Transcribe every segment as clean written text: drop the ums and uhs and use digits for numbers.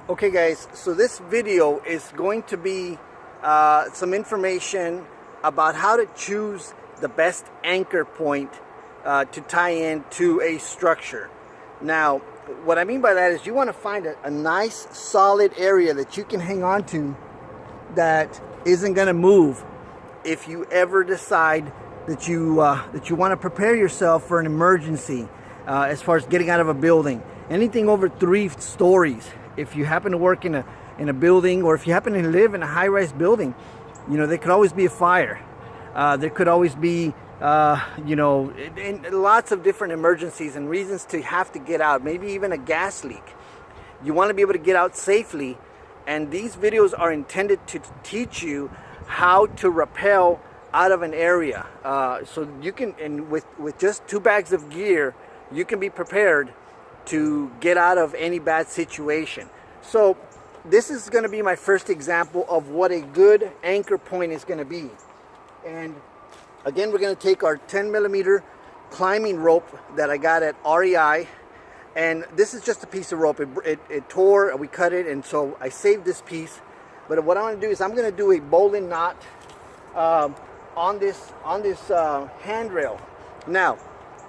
Okay guys, so this video is going to be some information about how to choose the best anchor point to tie in to a structure. Now, what I mean by that is you want to find a nice solid area that you can hang on to that isn't going to move if you ever decide that you want to prepare yourself for an emergency as far as getting out of a building. Anything over 3 stories. If you happen to work in a building, or if you happen to live in a high-rise building, there could always be a fire. There could always be, lots of different emergencies and reasons to have to get out. Maybe even a gas leak. You want to be able to get out safely, and these videos are intended to teach you how to rappel out of an area. So you can, and with just 2 bags of gear, you can be prepared to get out of any bad situation. So this is going to be my first example of what a good anchor point is going to be. And again, we're going to take our 10mm climbing rope that I got at REI, and this is just a piece of rope. It tore, we cut it, and so I saved this piece. But what I want to do is I'm going to do a bowline knot on this handrail. Now,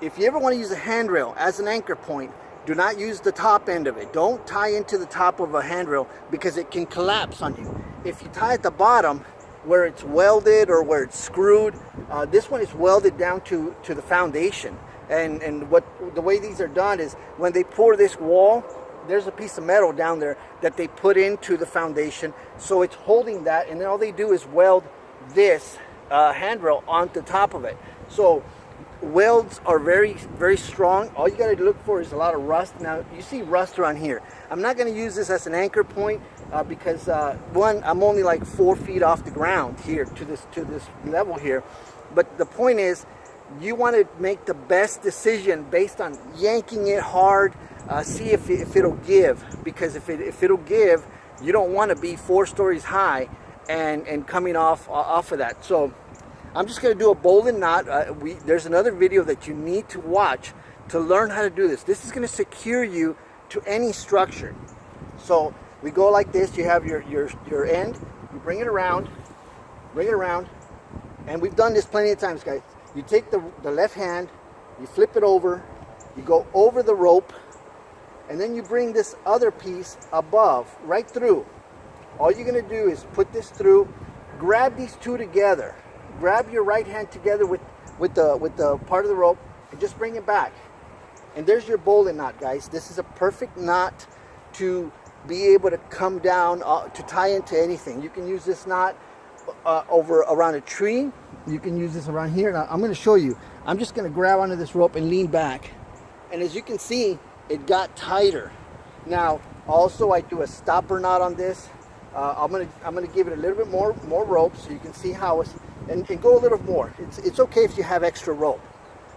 if you ever want to use a handrail as an anchor point, do not use the top end of it. Don't tie into the top of a handrail because it can collapse on you. If you tie at the bottom where it's welded or where it's screwed, this one is welded down to the foundation. And the way these are done is when they pour this wall, there's a piece of metal down there that they put into the foundation. So it's holding that, and then all they do is weld this handrail onto the top of it. So welds are very, very strong. All you got to look for is a lot of rust. Now, you see rust around here. I'm not going to use this as an anchor point because one, I'm only like 4 feet off the ground here to this level here. But the point is, you want to make the best decision based on yanking it hard. See if it'll give, because if it'll give, you don't want to be 4 stories high and coming off of that. So I'm just going to do a bowline knot. There's another video that you need to watch to learn how to do this. This is going to secure you to any structure. So we go like this. You have your end. You bring it around, and we've done this plenty of times, guys. You take the left hand, you flip it over, you go over the rope, and then you bring this other piece above, right through. All you're going to do is put this through, grab these 2 together. Grab your right hand together with the part of the rope and just bring it back. And there's your bowline knot, guys. This is a perfect knot to be able to come down, to tie into anything. You can use this knot around a tree. You can use this around here. Now, I'm going to show you. I'm just going to grab onto this rope and lean back. And as you can see, it got tighter. Now, also I do a stopper knot on this. I'm gonna give it a little bit more rope so you can see how it's, and go a little more. It's okay if you have extra rope.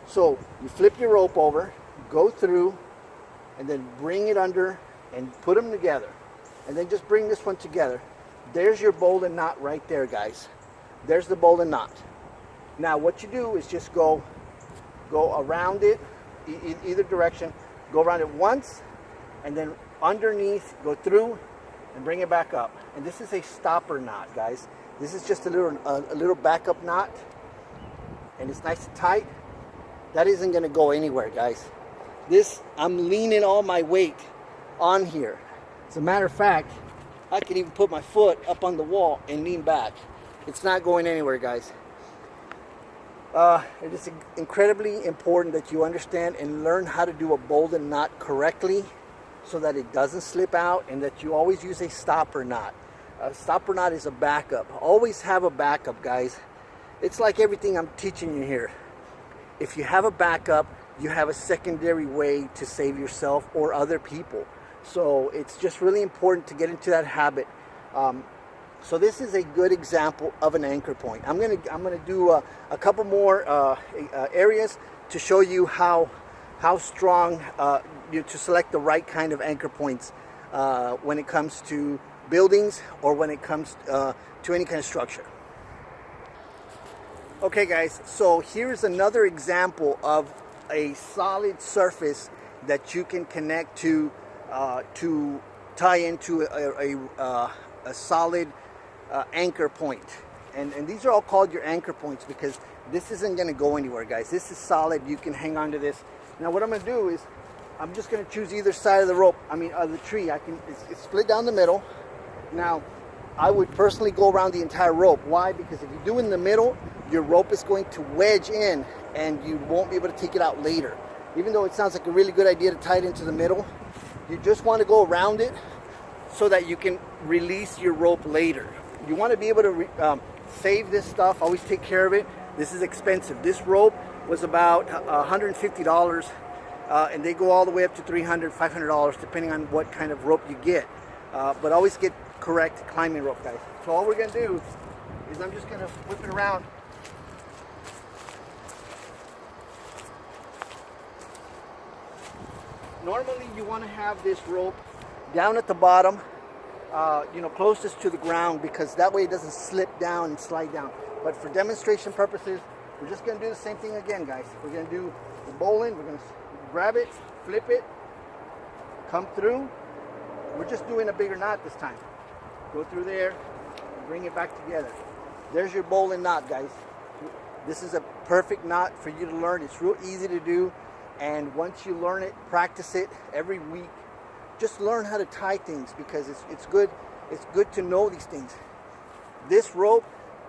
So you flip your rope over, go through, and then bring it under and put them together, and then just bring this one together. There's your bowline knot right there, guys. There's the bowline knot. Now what you do is just go around it either direction. Go around it once, and then underneath, go through and bring it back up. And this is a stopper knot, guys. This is just a little backup knot, and it's nice and tight. That isn't going to go anywhere, guys. This, I'm leaning all my weight on here. As a matter of fact, I can even put my foot up on the wall and lean back. It's not going anywhere, guys. It is incredibly important that you understand and learn how to do a bowline knot correctly, so that it doesn't slip out, and that you always use a stopper knot. A stopper knot is a backup. Always have a backup, guys. It's like everything I'm teaching you here. If you have a backup, you have a secondary way to save yourself or other people. So it's just really important to get into that habit. So this is a good example of an anchor point. I'm gonna do a couple more areas to show you how strong to select the right kind of anchor points when it comes to buildings or when it comes to any kind of structure. Okay guys, so here's another example of a solid surface that you can connect to tie into a solid anchor point. And these are all called your anchor points because this isn't going to go anywhere, guys. This is solid. You can hang on to this. Now what I'm going to do is I'm just going to choose either side of the rope, of the tree. It's split down the middle. Now I would personally go around the entire rope. Why? Because if you do in the middle, your rope is going to wedge in and you won't be able to take it out later. Even though it sounds like a really good idea to tie it into the middle, you just want to go around it so that you can release your rope later. You want to be able to save this stuff, always take care of it. This is expensive. This rope was about $150 and they go all the way up to $300, $500 depending on what kind of rope you get. But always get correct climbing rope, guys. So all we're going to do is I'm just going to whip it around. Normally you want to have this rope down at the bottom, closest to the ground, because that way it doesn't slip down and slide down. But for demonstration purposes, we're just going to do the same thing again, guys. We're going to do the bowline. We're going to grab it, flip it, come through. We're just doing a bigger knot this time. Go through there, bring it back together. There's your bowline knot, guys. This is a perfect knot for you to learn. It's real easy to do. And once you learn it, practice it every week. Just learn how to tie things because it's good. It's good to know these things. This rope,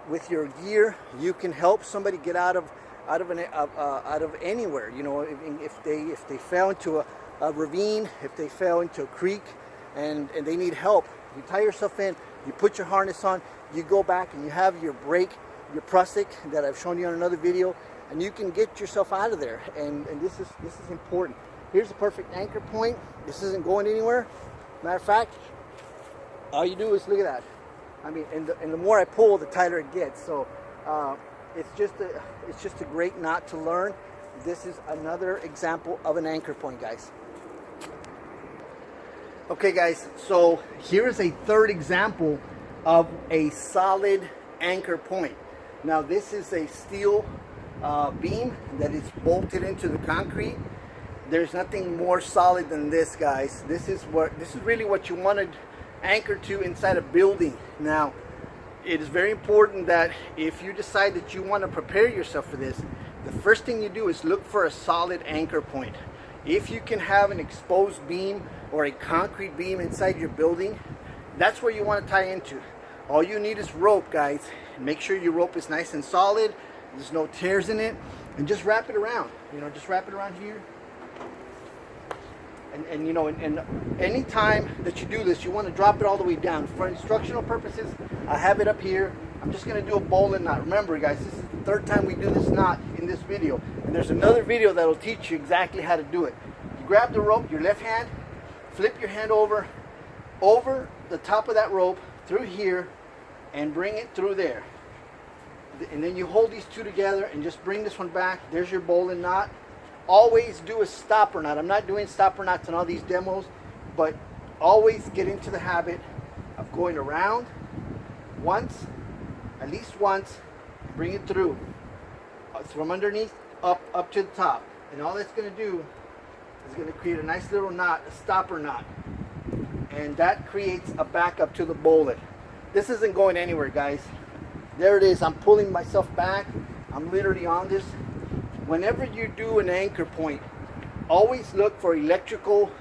with your gear, you can help somebody get out of anywhere. If they fell into a ravine, if they fell into a creek, and they need help, you tie yourself in. You put your harness on. You go back and you have your brake, your prusik that I've shown you on another video. And you can get yourself out of there, and this is important. Here's a perfect anchor point. This isn't going anywhere. Matter of fact, all you do is look at that. And the more I pull, the tighter it gets. So it's just a great knot to learn. This is another example of an anchor point, guys. Okay, guys. So here is a third example of a solid anchor point. Now this is a steel beam that is bolted into the concrete. There's nothing more solid than this, guys. This is really what you want to anchor to inside a building. Now, it is very important that if you decide that you want to prepare yourself for this, the first thing you do is look for a solid anchor point. If you can have an exposed beam or a concrete beam inside your building, that's where you want to tie into. All you need is rope, guys. Make sure your rope is nice and solid. There's no tears in it, and just wrap it around. Just wrap it around here. And any time that you do this, you want to drop it all the way down. For instructional purposes, I have it up here. I'm just going to do a bowline knot. Remember, guys, this is the third time we do this knot in this video, and there's another video that will teach you exactly how to do it. You grab the rope, your left hand, flip your hand over the top of that rope through here, and bring it through there. And then you hold these two together and just bring this one back. There's your bowline knot. Always do a stopper knot. I'm not doing stopper knots in all these demos, but always get into the habit of going around once, at least once, bring it through. From underneath up to the top. And all that's going to do is going to create a nice little knot, a stopper knot. And that creates a backup to the bowline. This isn't going anywhere, guys. There it is. I'm pulling myself back. I'm literally on this. Whenever you do an anchor point, always look for electrical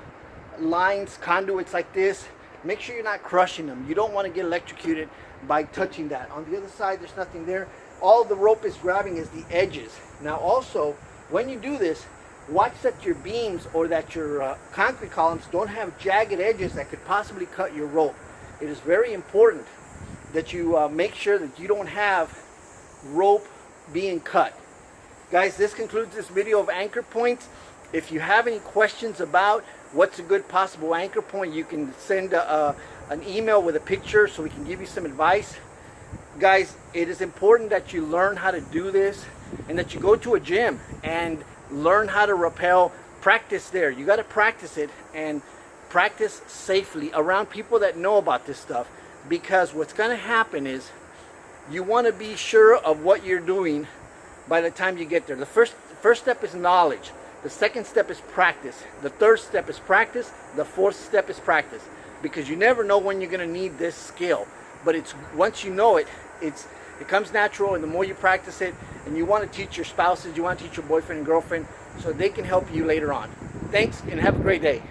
lines, conduits like this. Make sure you're not crushing them. You don't want to get electrocuted by touching that. On the other side, there's nothing there. All the rope is grabbing is the edges. Now also, when you do this, watch that your beams or that your concrete columns don't have jagged edges that could possibly cut your rope. It is very important that you make sure that you don't have rope being cut. Guys, this concludes this video of anchor points. If you have any questions about what's a good possible anchor point, you can send an email with a picture so we can give you some advice. Guys, it is important that you learn how to do this and that you go to a gym and learn how to rappel. Practice there. You got to practice it and practice safely around people that know about this stuff. Because what's going to happen is you want to be sure of what you're doing by the time you get there. The first step is knowledge. The second step is practice. The third step is practice. The fourth step is practice. because you never know when you're going to need this skill. But it's once you know it, it comes natural, and the more you practice it, and you want to teach your spouses, you want to teach your boyfriend and girlfriend, so they can help you later on. Thanks, and have a great day.